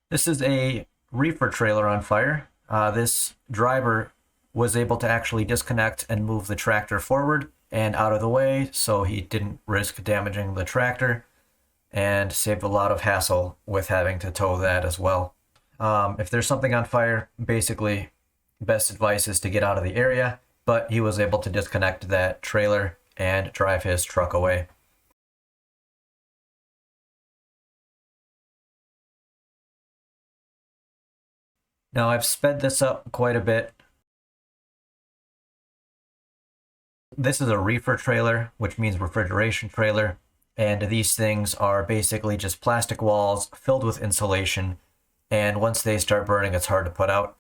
This is a reefer trailer on fire. This driver was able to actually disconnect and move the tractor forward and out of the way so he didn't risk damaging the tractor and saved a lot of hassle with having to tow that as well. If there's something on fire, basically, best advice is to get out of the area, but he was able to disconnect that trailer and drive his truck away. Now I've sped this up quite a bit. This is a reefer trailer, which means refrigeration trailer, and these things are basically just plastic walls filled with insulation, and once they start burning, it's hard to put out.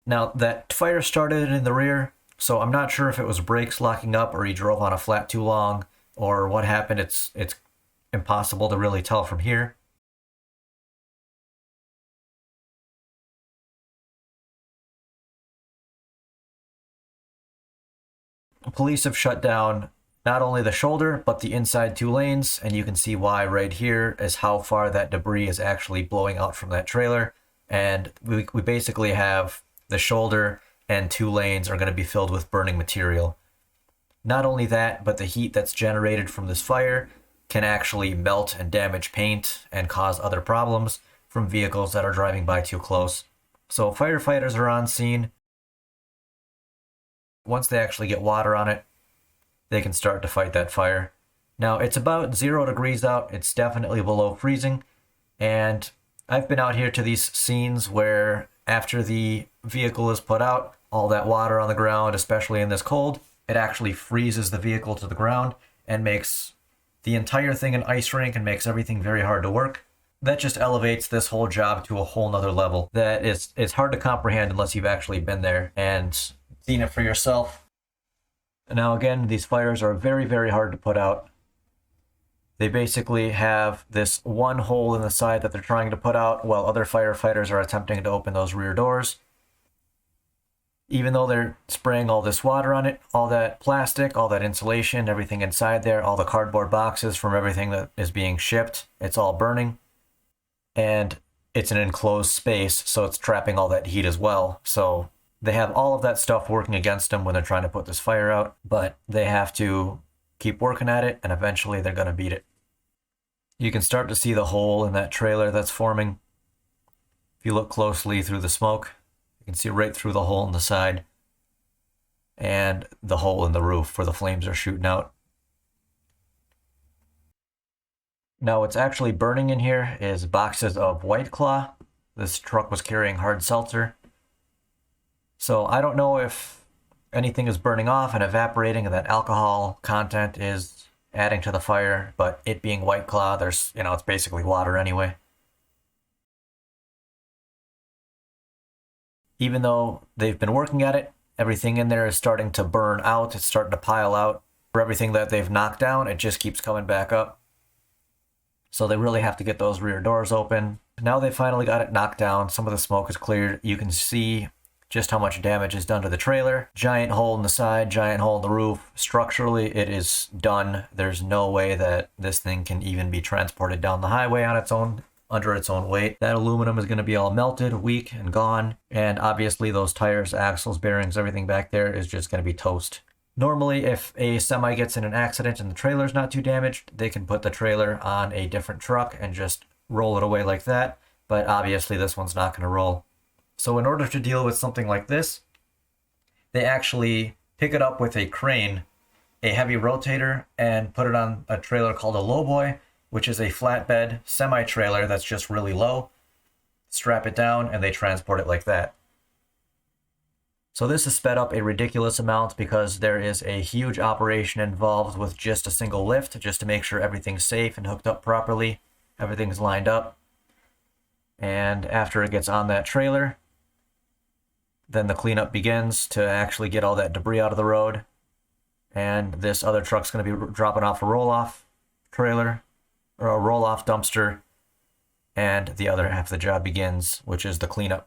Now, that fire started in the rear, so I'm not sure if it was brakes locking up or he drove on a flat too long, or what happened. It's impossible to really tell from here. Police have shut down not only the shoulder, but the inside two lanes, and you can see why right here is how far that debris is actually blowing out from that trailer. And we basically have the shoulder and two lanes are going to be filled with burning material. Not only that, but the heat that's generated from this fire can actually melt and damage paint and cause other problems from vehicles that are driving by too close. So firefighters are on scene. Once they actually get water on it, they can start to fight that fire. Now, it's about 0 degrees out. It's definitely below freezing. And I've been out here to these scenes where after the vehicle is put out, all that water on the ground, especially in this cold, it actually freezes the vehicle to the ground and makes the entire thing an ice rink and makes everything very hard to work. That just elevates this whole job to a whole nother level that it's hard to comprehend unless you've actually been there and seen it for yourself. Now again, these fires are very, very hard to put out. They basically have this one hole in the side that they're trying to put out while other firefighters are attempting to open those rear doors. Even though they're spraying all this water on it, all that plastic, all that insulation, everything inside there, all the cardboard boxes from everything that is being shipped, it's all burning. And it's an enclosed space, so it's trapping all that heat as well. So they have all of that stuff working against them when they're trying to put this fire out, but they have to keep working at it, and eventually they're going to beat it. You can start to see the hole in that trailer that's forming. If you look closely through the smoke, you can see right through the hole in the side and the hole in the roof where the flames are shooting out. Now, what's actually burning in here is boxes of White Claw. This truck was carrying hard seltzer. So I don't know if anything is burning off and evaporating and that alcohol content is adding to the fire, but it being White Claw, there's, it's basically water anyway. Even though they've been working at it, everything in there is starting to burn out. It's starting to pile out. For everything that they've knocked down, it just keeps coming back up. So they really have to get those rear doors open. Now they finally got it knocked down. Some of the smoke is cleared. You can see just how much damage is done to the trailer. Giant hole in the side, giant hole in the roof. Structurally, it is done. There's no way that this thing can even be transported down the highway on its own, under its own weight. That aluminum is going to be all melted, weak, and gone. And obviously those tires, axles, bearings, everything back there is just going to be toast. Normally, if a semi gets in an accident and the trailer's not too damaged, they can put the trailer on a different truck and just roll it away like that. But obviously this one's not going to roll. So in order to deal with something like this, they actually pick it up with a crane, a heavy rotator, and put it on a trailer called a lowboy, which is a flatbed semi-trailer that's just really low. Strap it down and they transport it like that. So this is sped up a ridiculous amount because there is a huge operation involved with just a single lift, just to make sure everything's safe and hooked up properly, everything's lined up. And after it gets on that trailer, then the cleanup begins to actually get all that debris out of the road. And this other truck's going to be dropping off a roll-off trailer, or a roll-off dumpster, and the other half of the job begins, which is the cleanup.